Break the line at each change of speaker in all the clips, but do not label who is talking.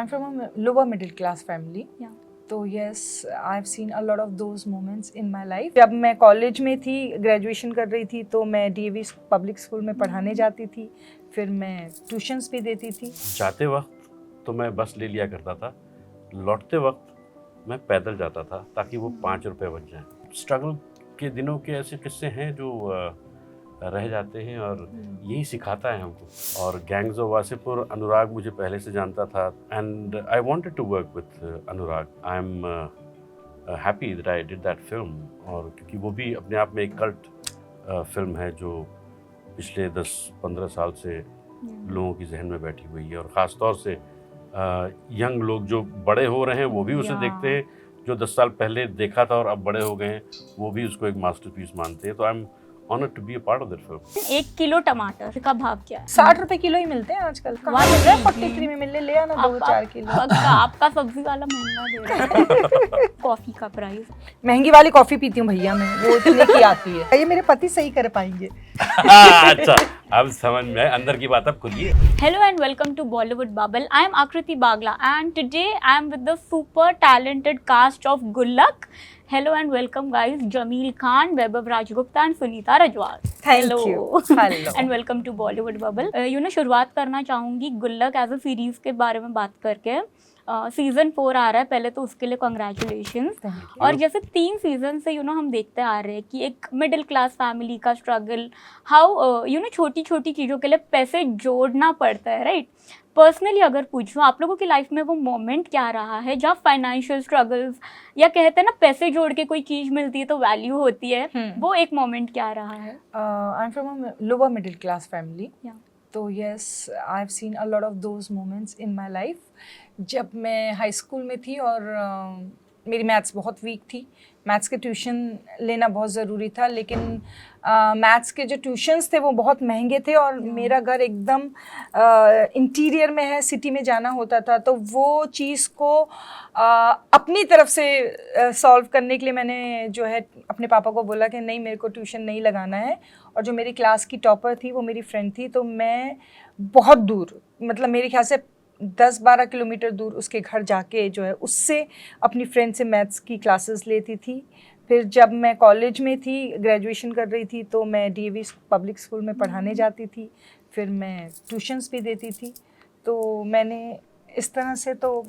I'm from a lower middle class family.
Yeah.
तो yes, I've seen a lot of those moments in my life. जब मैं college में थी, graduation कर रही थी, तो मैं डीएवी पब्लिक स्कूल में पढ़ाने जाती थी. फिर मैं ट्यूशन्स भी देती थी.
जाते वक्त तो मैं बस ले लिया करता था, लौटते वक्त मैं पैदल जाता था ताकि वो 5 रुपए बच जाएं. स्ट्रगल के दिनों के ऐसे किस्से हैं जो रह जाते हैं और यही सिखाता है हमको. और गैंग्स ऑफ वासेपुर, अनुराग मुझे पहले से जानता था and I wanted to work with Anurag. I am happy that I did that film. और क्योंकि वो भी अपने आप में एक कल्ट फिल्म है जो पिछले 10-15 साल से लोगों की जहन में बैठी हुई है. और ख़ास तौर से यंग लोग जो बड़े हो रहे हैं वो भी उसे देखते हैं, जो 10 साल पहले देखा था और अब बड़े हो गए हैं वो भी उसको एक मास्टरपीस मानते हैं. तो I am honoured to be a part of that film.
1 kilo टमाटर का भाव क्या है?
60 रुपए किलो ही मिलते हैं आजकल. कहाँ मिल रहा है? 43 में मिल ले आना 2-4 किलो.
आपका सब्जी वाला महंगा दे रहा है. कॉफी का प्राइस.
महंगी वाली कॉफी पीती हूँ भैया मैं, वो इतने की आती है. ये मेरे पति सही कर पाएंगे.
अच्छा, अब समझ में आया. अंदर की बात अब खुलिए.
Hello and welcome to Bollywood Bubble. I am Akriti Bagla and today I am with the super talented cast of Gullak. Hello and welcome guys, Jameel Khan, Vaibhav Rajgupta and Sunita Rajwal.
Thank
Hello.
you. Hello.
And welcome to Bollywood Bubble. शुरुआत करना चाहूँगी गुल्लक as a series के बारे में बात करके. Season 4 आ रहा है, पहले तो उसके लिए कॉन्ग्रेचुलेशंस. और जैसे 3 सीजन से हम देखते आ रहे हैं कि एक मिडिल क्लास फैमिली का स्ट्रगल, हाउ छोटी छोटी चीज़ों के लिए पैसे जोड़ना पड़ता है, राइट. पर्सनली अगर पूछूं आप लोगों की लाइफ में वो मोमेंट क्या रहा है जहाँ फाइनेंशियल स्ट्रगल्स या कहते हैं ना पैसे जोड़ के कोई चीज़ मिलती है तो वैल्यू होती है, वो एक मोमेंट क्या रहा है?
I am from a lower middle class family.
Yeah.
तो yes, I have seen a lot of those moments in my life. जब मैं हाई स्कूल में थी और मेरी मैथ्स बहुत वीक थी, मैथ्स के ट्यूशन लेना बहुत ज़रूरी था, लेकिन मैथ्स के जो ट्यूशन्स थे वो बहुत महंगे थे और मेरा घर एकदम इंटीरियर में है, सिटी में जाना होता था. तो वो चीज़ को अपनी तरफ से सॉल्व करने के लिए मैंने जो है अपने पापा को बोला कि नहीं, मेरे को ट्यूशन नहीं लगाना है. और जो मेरी क्लास की टॉपर थी वो मेरी फ्रेंड थी, तो मैं बहुत दूर, मतलब मेरे ख्याल से 10-12 किलोमीटर दूर उसके घर जाके जो है उससे अपनी फ्रेंड से मैथ्स की क्लासेस लेती थी. फिर जब मैं कॉलेज में थी, ग्रेजुएशन कर रही थी, तो मैं डीएवी पब्लिक स्कूल में पढ़ाने जाती थी. फिर मैं ट्यूशन्स भी देती थी. तो मैंने इस तरह से तो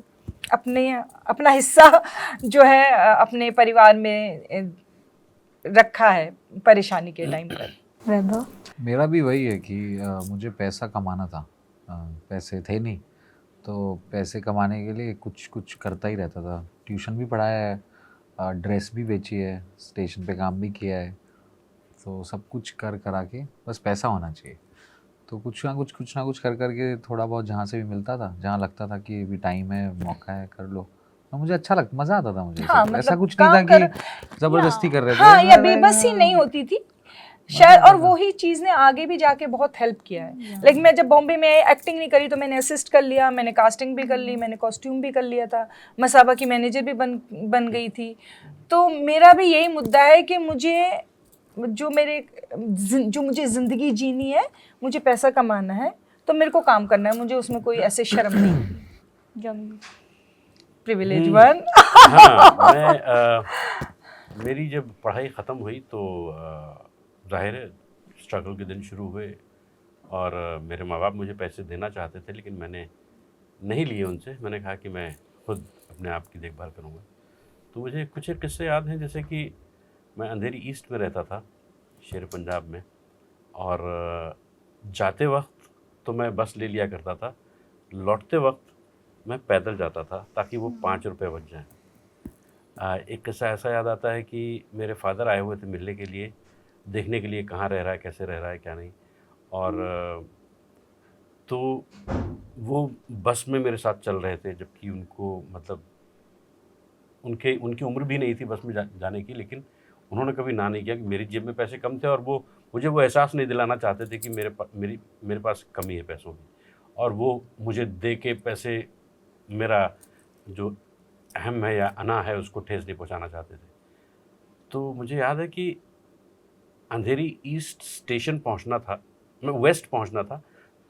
अपना हिस्सा जो है अपने परिवार में रखा है परेशानी के टाइम पर.
वैभव?
मेरा भी वही है कि मुझे पैसा कमाना था. पैसे थे नहीं, तो पैसे कमाने के लिए कुछ कुछ करता ही रहता था. ट्यूशन भी पढ़ाया है, ड्रेस भी बेची है, स्टेशन पे काम भी किया है. तो सब कुछ करा के बस पैसा होना चाहिए. तो कुछ ना कुछ कर के थोड़ा बहुत जहाँ से भी मिलता था, जहाँ लगता था कि अभी टाइम है, मौका है, कर लो. तो मुझे अच्छा लगता, मज़ा आता था मुझे.
मतलब
ऐसा कुछ नहीं था कि ज़बरदस्ती कर रहे थे.
हाँ, या बेबसी नहीं होती थी शायद. और वही चीज़ ने आगे भी जाके बहुत हेल्प किया है. लाइक मैं जब बॉम्बे में एक्टिंग नहीं करी तो मैंने असिस्ट कर लिया, मैंने कास्टिंग भी कर ली, मैंने कॉस्ट्यूम भी कर लिया था, मसाबा की मैनेजर भी बन गई थी. तो मेरा भी यही मुद्दा है कि जो मुझे ज़िंदगी जीनी है, मुझे पैसा कमाना है, तो मेरे को काम करना है. मुझे उसमें कोई ऐसे शर्म नहीं. Privilege one.
हाँ, मेरी जब पढ़ाई ख़त्म हुई तो जाहिर है स्ट्रगल के दिन शुरू हुए. और मेरे माँ बाप मुझे पैसे देना चाहते थे, लेकिन मैंने नहीं लिए उनसे. मैंने कहा कि मैं खुद अपने आप की देखभाल करूँगा. तो मुझे कुछ एक किस्से याद हैं, जैसे कि मैं अंधेरी ईस्ट में रहता था, शेर पंजाब में. और जाते वक्त तो मैं बस ले लिया करता था, लौटते वक्त मैं पैदल जाता था ताकि वो 5 रुपये बच जाएँ. एक किस्सा ऐसा याद आता है कि मेरे फादर आए हुए थे मिलने के लिए, देखने के लिए कहाँ रह रहा है, कैसे रह रहा है, क्या नहीं. और तो वो बस में मेरे साथ चल रहे थे, जबकि उनको मतलब उनकी उम्र भी नहीं थी बस में जाने की. लेकिन उन्होंने कभी ना नहीं किया कि मेरी जेब में पैसे कम थे, और वो मुझे वो एहसास नहीं दिलाना चाहते थे कि मेरे पास कमी है पैसों की. और वो मुझे दे के पैसे, मेरा जो अहम है या अना है, उसको ठेस नहीं पहुंचाना चाहते थे. तो मुझे याद है कि अंधेरी ईस्ट स्टेशन पहुंचना था, मैं वेस्ट पहुंचना था,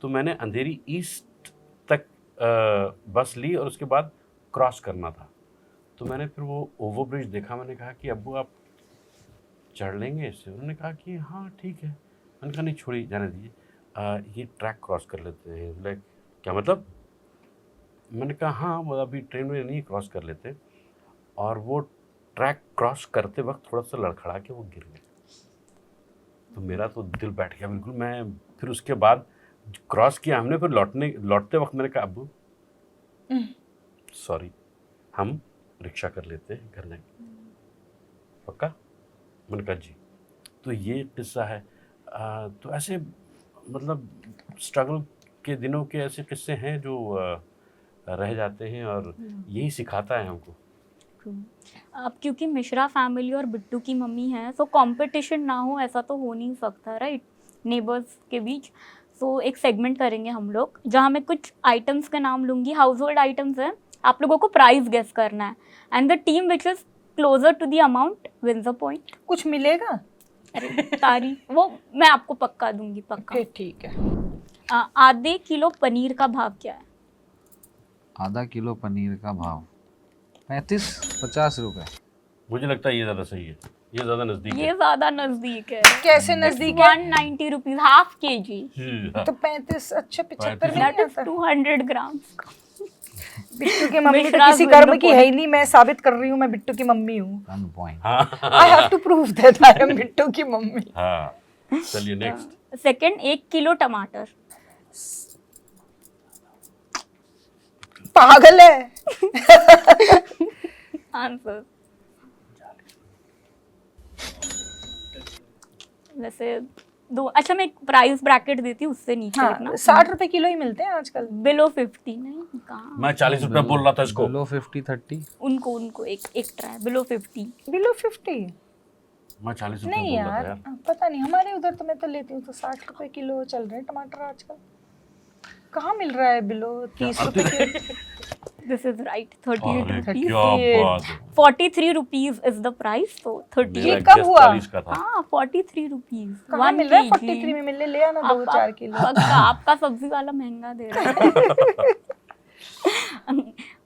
तो मैंने अंधेरी ईस्ट तक बस ली और उसके बाद क्रॉस करना था। तो मैंने फिर वो ओवरब्रिज देखा, मैंने कहा कि अब्बू आप चढ़ लेंगे इससे? उन्होंने कहा कि हाँ ठीक है। मैंने कहा नहीं छोड़िए, जाने दीजिए, ये ट्रैक क्रॉस कर लेते हैं। लाइक क्या मतलब? मैंने कहा हाँ, वो अभी ट्रेन में नहीं क्रॉस कर लेते। और वो ट्रैक क्रॉस करते वक्त थोड़ा सा लड़खड़ा के वो गिर गए। तो मेरा तो दिल बैठ गया बिल्कुल। मैं फिर उसके बाद क्रॉस किया हमने, फिर लौटते वक्त मैंने कहा अब्बू सॉरी, हम रिक्शा कर लेते हैं, घर जाएंगे। पक्का? मैंने कहा जी। तो ये किस्सा है। तो ऐसे मतलब स्ट्रगल के दिनों के ऐसे किस्से हैं जो रह जाते हैं और यही सिखाता है हमको।
अब क्योंकि मिश्रा फैमिली और बिट्टू की मम्मी है, सो कंपटीशन ना हो ऐसा तो हो नहीं सकता, राइट, नेबर्स के बीच। सो एक सेगमेंट करेंगे हम लोग जहाँ मैं कुछ आइटम्स के नाम लूँगी, हाउस होल्ड आइटम्स हैं, आप लोगों को प्राइस गेस करना है, and the team which is closer to the amount wins the point.
कुछ मिलेगा?
अरे तारी, वो मैं आपको पक्का दूंगी, पक्का।
फिर ठीक है।
आधे किलो पनीर का भाव क्या है?
आधा किलो पनीर का भाव 35-50 रुपए।
मुझे लगता है ये ज़्यादा सही है, ये ज़्यादा नज़दीक
ये
है।
ज़्यादा नज़दीक है।
कैसे नजदीक है?
190 रुपीज, हाफ के जी,
तो 35, अच्छा 75 में
दैट
नहीं
इज
आता।
200 ग्राम्स।
बिट्टू की मम्मी तो
मिश्रा
किसी
win
कर्म
the
की है ही नहीं, मैं साबित कर रही हूँ मैं बिट्टू की मम्मी हूँ।
On point.
हाँ
I have to prove that I am Bittu की मम्मी।
हाँ, चलिए नेक्स्ट।
सेकंड, 1 किलो टमाटर।
पागल है।
आंसर वैसे दो, अच्छा मैं एक प्राइस ब्रैकेट देती हूँ, उससे नीचे लिखना।
हाँ, 60 रुपए किलो ही मिलते हैं आजकल।
बिलो 50 नहीं, कहाँ
मैं 40 रुपये बोल रहा था इसको।
बिलो 50-30।
उनको एक ट्राई बिलो 50।
बिलो 50?
मैं 40 रुपये
नहीं
बोल रहा था
यार,
यार।
पता नहीं, हमारे उधर तो मैं तो लेती हूँ तो 60 रुपए किलो चल रहे हैं टमाटर आजकल। कहाँ मिल रहा है बिलो 30 रुपए किलो?
दिस इज राइट, 38
अरे
रुपीज।
क्या बात है।
43 रुपीज इज द प्राइस, तो 38।
ये
मेरा
कब
guess
हुआ?
40 का था।
हाँ 43 रुपीज।
कहाँ मिल रहा है 43 में? मिलने ले आना 2-4 किलो।
आपका सब्जी वाला महंगा दे रहा है।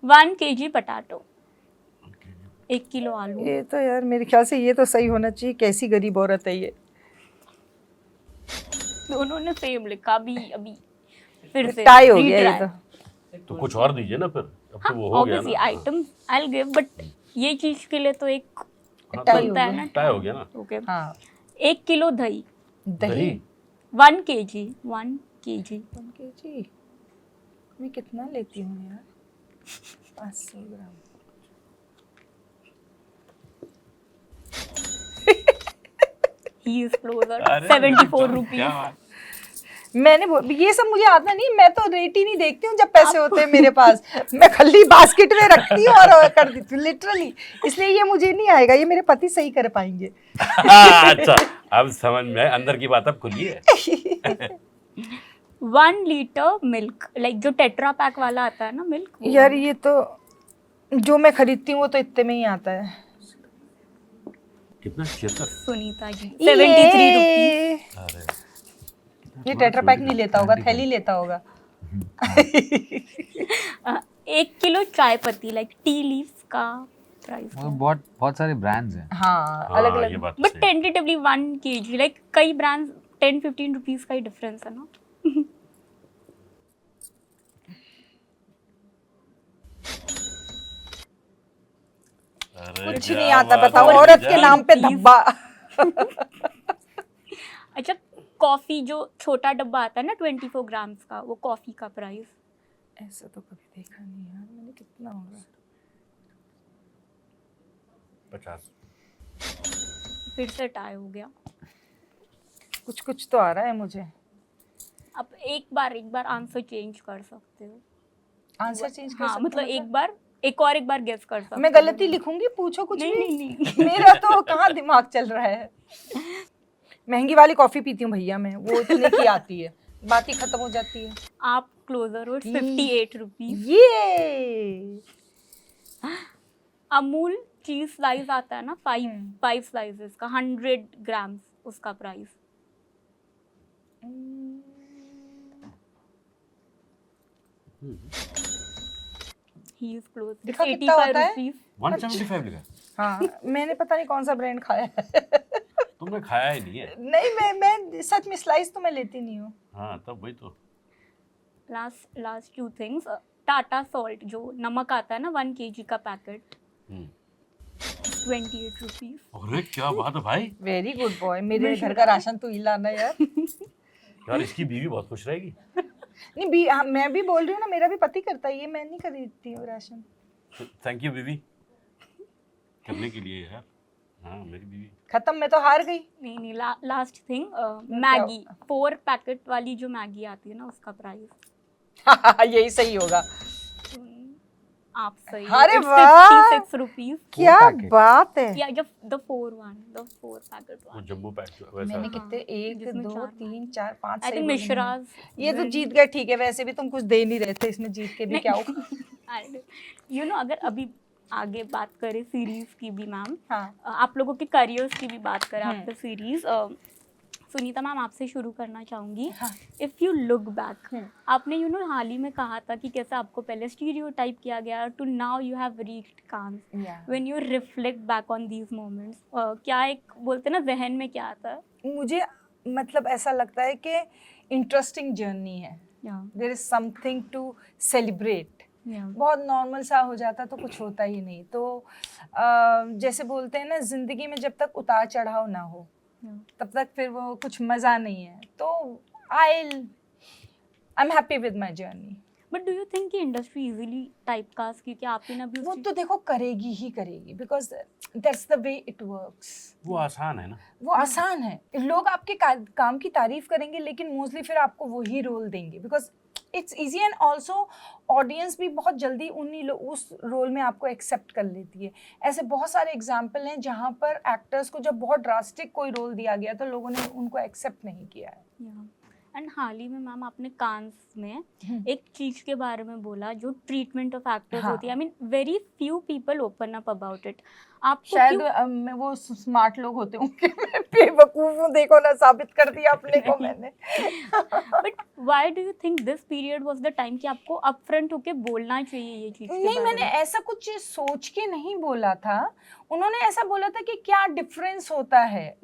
1 kg पटाटो, 1 किलो आलू।
ये तो यार मेरे ख्याल से ये तो सही होना चाहिए। कैसी गरीब औरत है ये।
दोनों ने सेम लिखा, अभी फिर से
टाई हो गया ये
retry।
तो कुछ और दीजिए ना फिर, अब तो वो हो गया
ऑब्वियसली
ना।
Item I will give, but ये चीज के लिए तो एक
हाँ,
टाई
तो
हो
बनता है
गया।
ना।
टाई हो गया ना।
ओके,
हाँ,
1 किलो दही।
दही
1 kg 1 kg
1 kg मैं कितना लेती हूँ यार? 500 ग्राम।
He is closure.
अरे,
74
क्या
रुपीज।
बात।
ये सब मुझे आता नहीं, मैं तो रेट ही नहीं देखती हूँ जब पैसे होते हैं मेरे पास। मैं खाली बास्केट में रखती हूँ और कर देती हूँ लिटरली। इसलिए ये मुझे नहीं आएगा, ये मेरे पति सही कर पाएंगे।
अच्छा, अब समझ में आया, अंदर की बात अब खुलिए।
1 लीटर मिल्क, लाइक जो टेट्रा पैक वाला आता है ना मिल्क।
यार ये तो जो मैं खरीदती हूँ वो तो इतने में ही आता है।
कितना? 76?
सुनीता जी 73 रुपीज।
अरे
ये टेट्रा पैक नहीं लेता होगा, थैली लेता होगा।
1 किलो चाय पत्ती, लाइक टी लीव्स का प्राइस।
बहुत सारे ब्रांड्स हैं।
हाँ, अलग
हाँ, ये
अलग।
बात तो
बट
सही है।
टेंटेटिवली 1 kg, लाइक कई ब्रांड्स 10-15 रुपीज का ही डिफरेंस है ना।
अरे
कुछ
क्या
नहीं आता,
बात
बताओ
है,
औरत के
जान।
नाम पे धब्बा।
अच्छा, कॉफी जो छोटा डब्बा आता है ना 24 ग्राम्स का, वो कॉफी का प्राइस।
ऐसा तो कभी देखा नहीं यार मैंने। कितना होगा?
50।
फिर से टाई हो गया।
कुछ कुछ तो आ रहा है मुझे।
अब एक बार आंसर चेंज कर सकते हो।
आंसर चेंज कर
हाँ
सकते
मतलब
हो
एक बार गेस कर सकते हो।
मैं गलती लिखूंगी? पूछो कुछ
नहीं,
भी।
नहीं।
मेरा तो कहाँ दिमाग चल रहा है। महंगी वाली कॉफी पीती हूँ भैया मैं, वो इतने की आती है, बात ही खत्म हो जाती है।
आप क्लोजर हो, 58 रुपीज।
ये
अमूल चीज स्लाइस आता है ना, 5 स्लाइसेस का 100 ग्राम्स, उसका प्राइस। ही इज क्लोज
दिखा कितना होता है?
रुपीज
175 लिखा है।
हाँ मैंने पता नहीं कौन सा ब्रांड खाया है।
तुमने खाया ही नहीं है।
नहीं मैं सच में स्लाइस तो मैं लेती नहीं हूँ।
हाँ तब वही तो।
Last two things, Tata salt जो नमक आता है ना 1 kg का पैकेट, 28 रुपीज।
अरे क्या बात है भाई।
वेरी गुड बॉय, मेरे घर का राशन तू ही लाना यार।
यार इसकी बीवी बहुत खुश रहेगी।
नहीं मैं भी बोल रही हूँ ना, मेरा भी पति करता है ये, मैं नहीं खरीदती हूँ राशन।
थैंक यू बीवी करने के लिए यार। हाँ मेरी बीवी।
खत्म, मैं तो हार गई।
नहीं लास्ट थिंग, मैगी 4 पैकेट वाली जो मैगी आती है ना उसका प्राइस।
यही सही होगा।
आप सही।
अरे वाह
56 रुपीज।
क्या
पैकेट।
बात है।
या जब द 4 पैकेट
वो जम्बो पैक वैसा।
मैंने कितने 1
जिसमें
2
चार
3 4 5
आई थिंक मिश्राज।
ये तो जीत गए, ठीक है। वैसे भी तुम कुछ दे नहीं रहे थे, इसमें जीत के भी क्या होगा।
यू नो अगर अभी आगे बात करें सीरीज की भी मैम,
हाँ
आप लोगों के करियर्स की भी बात करें आफ्टर सीरीज, सुनीता मैम आपसे शुरू करना चाहूंगी।
हाँ।
इफ़ यू लुक बैक, आपने यू नो हाल ही में कहा था कि कैसे आपको पहले स्टीरियोटाइप किया गया to now you have reached Cannes. When you reflect back on these moments, क्या एक बोलते ना जहन में क्या आता है?
मुझे मतलब ऐसा लगता है कि इंटरेस्टिंग जर्नी है। There is something to celebrate. बहुत नॉर्मल सा हो जाता तो कुछ होता ही नहीं। तो जैसे बोलते हैं ना, जिंदगी में जब तक उतार चढ़ाव ना हो तब तक फिर वो कुछ मजा नहीं है। तो I am happy with my journey.
But do you think कि इंडस्ट्री इजीली टाइपकास्ट, क्योंकि आपने ना भी
वो तो देखो करेगी ही करेगी, because that's the way it works.
वो आसान है ना।
वो आसान है। लोग आपके काम की तारीफ करेंगे लेकिन मोस्टली फिर आपको वही रोल देंगे, because it's easy. And also audience भी बहुत जल्दी उस रोल में आपको एक्सेप्ट कर लेती है। ऐसे बहुत सारे एग्जाम्पल हैं जहाँ पर एक्टर्स को जब बहुत ड्रास्टिक कोई रोल दिया गया तो लोगों ने उनको एक्सेप्ट नहीं किया है।
एंड हाल ही में मैम आपने कांस में एक चीज के बारे में बोला जो ट्रीटमेंट ऑफ एक्टर्स होती है। I mean very few people open up about it. आपको
शायद वो स्मार्ट लोग होते होंगे, मैं बेवकूफ हूँ, देखो ना, साबित कर दिया अपने को मैंने।
But why do you think this period was the time कि आपको अपफ्रंट होके बोलना चाहिए ये चीज?
नहीं, मैंने ऐसा कुछ सोच के नहीं बोला था। उन्होंने ऐसा बोला था कि क्या डिफरेंस होता है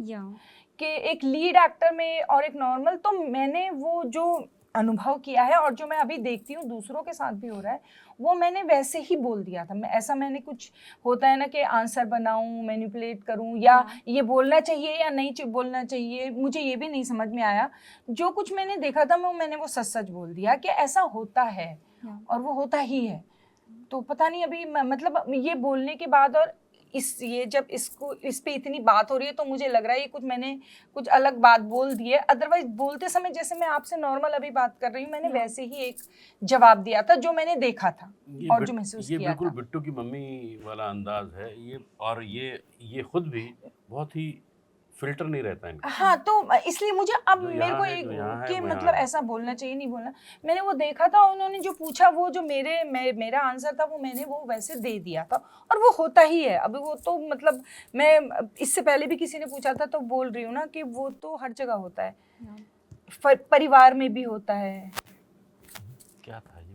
कि एक लीड एक्टर में और एक नॉर्मल। तो मैंने वो जो अनुभव किया है और जो मैं अभी देखती हूँ दूसरों के साथ भी हो रहा है, वो मैंने वैसे ही बोल दिया था। मैंने कुछ होता है ना कि आंसर बनाऊं, मैनिपुलेट करूं, या ये बोलना चाहिए या नहीं बोलना चाहिए, मुझे ये भी नहीं समझ में आया। जो कुछ मैंने देखा था मैंने वो सच सच बोल दिया कि ऐसा होता है और वो होता ही है। तो पता नहीं अभी मतलब ये बोलने के बाद और जब इस पे इतनी बात हो रही है तो मुझे लग रहा है ये मैंने कुछ अलग बात बोल दी है। अदरवाइज बोलते समय जैसे मैं आपसे नॉर्मल अभी बात कर रही हूँ, मैंने वैसे ही एक जवाब दिया था जो मैंने देखा था और जो महसूस किया था।
ये बिल्कुल बिट्टू की मम्मी वाला अंदाज है ये। और ये खुद भी बहुत ही फिल्टर नहीं रहता है।
हाँ, तो इसलिए मुझे अब मेरे को एक कि मतलब ऐसा बोलना चाहिए नहीं बोलना। मैंने वो देखा था, उन्होंने जो पूछा वो जो मेरा आंसर था वो मैंने वो वैसे दे दिया था और वो होता ही है। अभी वो तो मतलब मैं इससे पहले भी किसी ने पूछा था तो बोल रही हूँ ना कि वो तो हर जगह होता है, परिवार में भी होता है।
क्या था ये?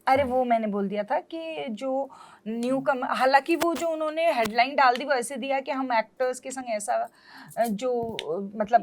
अरे वो मैंने बोल दिया था कि जो हालांकि वो जो उन्होंने हेडलाइन डाल दी वो ऐसे दिया कि हम एक्टर्स के संग ऐसा जो मतलब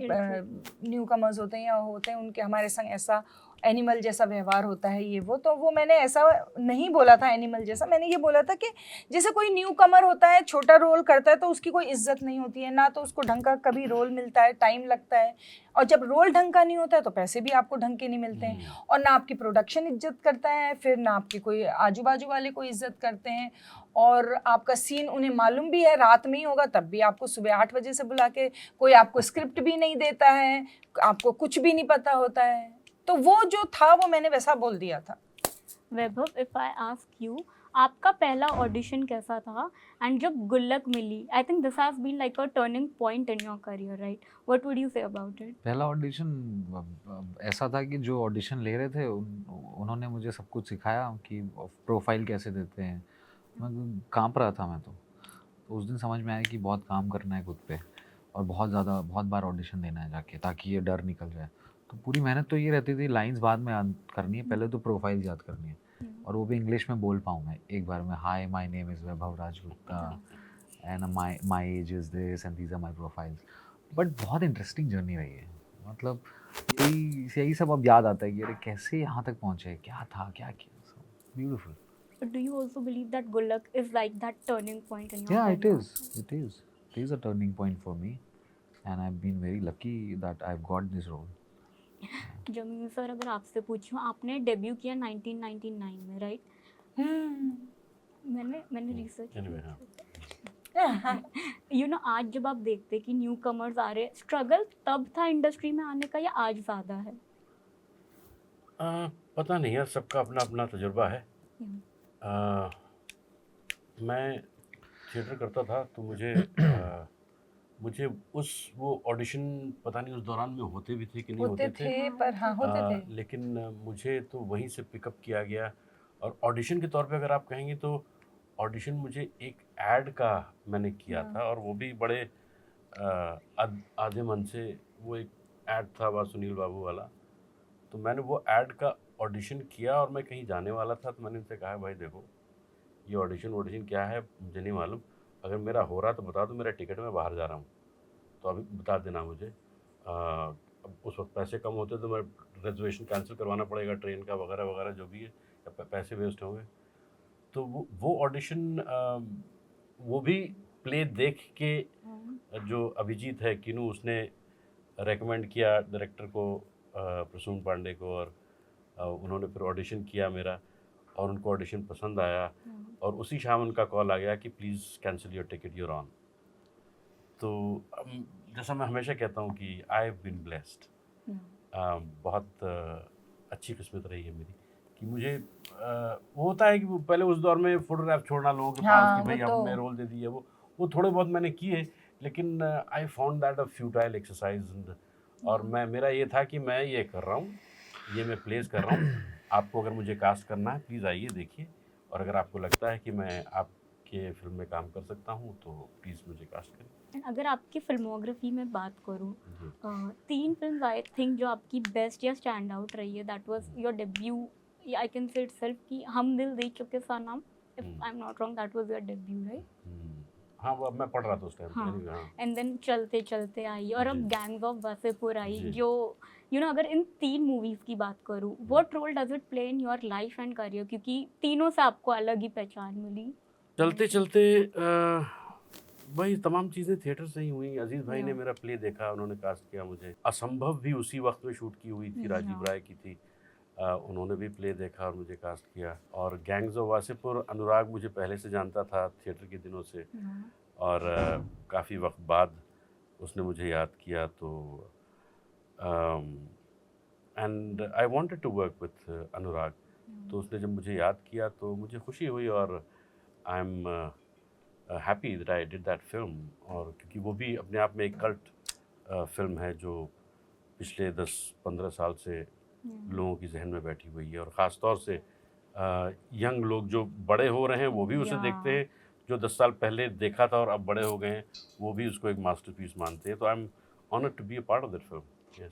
न्यू कमर्स होते हैं या होते हैं उनके हमारे संग ऐसा एनिमल जैसा व्यवहार होता है ये वो। तो वो मैंने ऐसा नहीं बोला था एनिमल जैसा, मैंने ये बोला था कि जैसे कोई न्यू कमर होता है, छोटा रोल करता है तो उसकी कोई इज्जत नहीं होती है, ना तो उसको ढंग का कभी रोल मिलता है, टाइम लगता है। और जब रोल ढंग का नहीं होता है तो पैसे भी आपको ढंग के नहीं मिलते हैं और ना आपकी प्रोडक्शन इज्जत करता है, फिर ना आपकी कोई आजू बाजू वाले कोई इज्जत करते हैं। और आपका सीन उन्हें मालूम भी है रात में ही होगा तब भी आपको सुबह 8 बजे से बुला के कोई आपको स्क्रिप्ट भी नहीं देता है, आपको कुछ भी नहीं पता होता है। तो वो जो था वो मैंने वैसा बोल दिया था।
Vaibhav, if I ask you, आपका पहला ऑडिशन कैसा था? एंड जब गुल्लक मिली, I think this has been like a turning point in your career, right? What would you say about it?
पहला ऑडिशन ऐसा था कि जो ऑडिशन ले रहे थे उन्होंने मुझे सब कुछ सिखाया कि प्रोफाइल कैसे देते हैं। मैं काँप रहा था मैं तो उस दिन समझ में आया कि बहुत काम करना है खुद पे और बहुत बार ऑडिशन देना है जाके ताकि ये डर निकल जाए। तो पूरी मेहनत तो ये रहती थी, लाइंस बाद में करनी है, पहले तो प्रोफाइल याद करनी है और वो भी इंग्लिश में बोल पाऊँ मैं एक बार में। Hi my name is Vaibhav Rajgupta and my age is this and these are my profiles. But बहुत इंटरेस्टिंग जर्नी रही है, मतलब यही सब अब याद आता है कि अरे कैसे यहाँ तक पहुँचे, क्या था, क्या किया। Beautiful.
But do you also believe that Gullak is like that turning point in your
Yeah,
career?
it is a turning point for me and I've been very lucky that I've got this role.
Jameel sir, अगर आपसे पूछूं, आपने debut किया 1999 में, right? मैंने research
Anyway,
आज जब आप देखते कि न्यू कमर्स आ रहे, स्ट्रगल तब था इंडस्ट्री में आने का या आज ज़्यादा है?
पता नहीं यार, सबका अपना अपना तजुर्बा है। मैं थिएटर करता था तो मुझे वो ऑडिशन पता नहीं उस दौरान में होते भी थे कि नहीं
होते
होते थे,
पर हाँ होते थे।
लेकिन मुझे तो वहीं से पिकअप किया गया। और ऑडिशन के तौर पे अगर आप कहेंगे तो ऑडिशन मुझे एक ऐड का मैंने किया था, और वो भी बड़े आधे मन से। वो एक ऐड था वह सुनील बाबू वाला, तो मैंने वो ऐड का ऑडिशन किया और मैं कहीं जाने वाला था। तो मैंने उनसे कहा, भाई देखो ये ऑडिशन क्या है मुझे नहीं मालूम, अगर मेरा हो रहा तो बता दो, मेरा टिकट मैं बाहर जा रहा हूँ तो अभी बता देना मुझे। अब उस वक्त पैसे कम होते तो मैं रिजर्वेशन कैंसिल करवाना पड़ेगा ट्रेन का वगैरह वगैरह जो भी है, या पैसे वेस्ट होंगे। तो वो ऑडिशन, वो भी प्ले देख के जो अभिजीत है किनू, उसने रेकमेंड किया डायरेक्टर को, प्रसून पांडे को, और उन्होंने फिर ऑडिशन किया मेरा, और उनको ऑडिशन पसंद आया, और उसी शाम उनका कॉल आ गया कि please cancel your ticket, you're on. तो जैसा मैं हमेशा कहता हूँ कि आई हैव बीन ब्लेस्ड, बहुत अच्छी किस्मत रही है मेरी कि मुझे वो होता है कि पहले उस दौर में फोटोग्राफ छोड़ना लोगों के पास कि भाई हमें रोल दे दिए, वो थोड़े बहुत मैंने किए, लेकिन I found that a futile exercise. और मेरा ये था कि मैं ये कर रहा हूँ, ये मैं प्लेस कर रहा हूँ, आपको अगर मुझे कास्ट करना है प्लीज़ आइए देखिए, और अगर आपको लगता है कि मैं आपके फिल्म में काम कर सकता हूँ तो प्लीज़ मुझे कास्ट करें।
अगर आपकी फिल्मोग्राफी में बात करूँ, 3 फिल्म आई थिंक जो आपकी बेस्ट या स्टैंड आउट रही है, that was your debut, I can say itself कि हम Dil De Chuke Sanam, if I am not wrong, that was your debut, right?
हाँ, वो मैं पढ़ रहा था उस टाइम पे।
हाँ, एंड देन चलते चलते आई, और अब गैंग्स ऑफ वासेपुर आई, जो अगर इन 3 मूवीज़ की बात करूँ, what role does it play in your life and career, क्योंकि तीनों से आपको अलग ही पहचान मिली?
चलते चलते भाई तमाम चीज़ें थिएटर से ही हुई। अजीज़ भाई ने मेरा प्ले देखा, उन्होंने कास्ट किया मुझे। असंभव भी उसी वक्त में शूट की हुई थी, राजीव राय की थी, उन्होंने भी प्ले देखा और मुझे कास्ट किया। और गैंग्स ऑफ वासेपुर, अनुराग मुझे पहले से जानता था थिएटर के दिनों से, और काफ़ी वक्त बाद उसने मुझे याद किया। तो and I wanted to work with Anurag, तो उसने जब मुझे याद किया तो मुझे खुशी हुई, और आई am happy that I did that film. और क्योंकि वो भी अपने आप में एक कल्ट फिल्म है जो पिछले 10-15 साल से लोगों की जहन में बैठी हुई है, और ख़ास तौर से यंग लोग जो बड़े हो रहे हैं वो भी उसे देखते हैं, जो 10 साल पहले देखा था और अब बड़े हो गए हैं वो भी उसको एक मास्टरपीस मानते हैं। तो I am honoured to be a part of that film. Yes,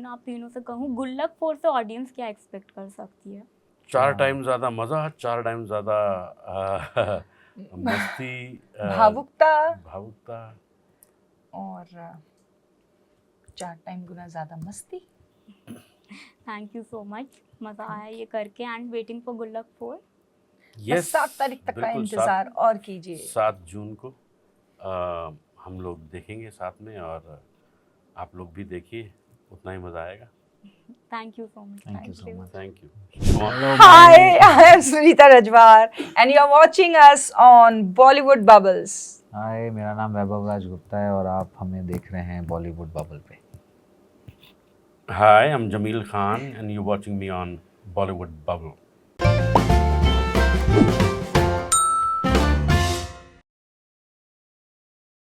आप तीनों से कहूँ, गुल्लक 4 से ऑडियंस क्या एक्सपेक्ट कर सकती है?
4 टाइम ज़्यादा मज़ा, 4 टाइम ज़्यादा मस्ती, भावुकता,
और 4 टाइम गुना ज़्यादा मस्ती।
थैंक यू सो मच, मज़ा आया ये करके, एंड वेटिंग फॉर गुल्लक 4।
यस,
7 तारीख तक का इंतज़ार और कीजिए।
7 जून को हम लोग देखेंगे साथ में, और आप लोग भी देखिए, उतना ही मज़ा आएगा।
Thank you so much.
Thank you so much.
Thank you.
Hi, I am Sunita Rajwar and you are watching us on Bollywood Bubbles.
हाय, मेरा नाम वैभव राजगुप्ता है और आप हमें देख रहे हैं बॉलीवुड बबल पे।
Hi, I'm Jamil Khan and you're watching me on Bollywood Bubble.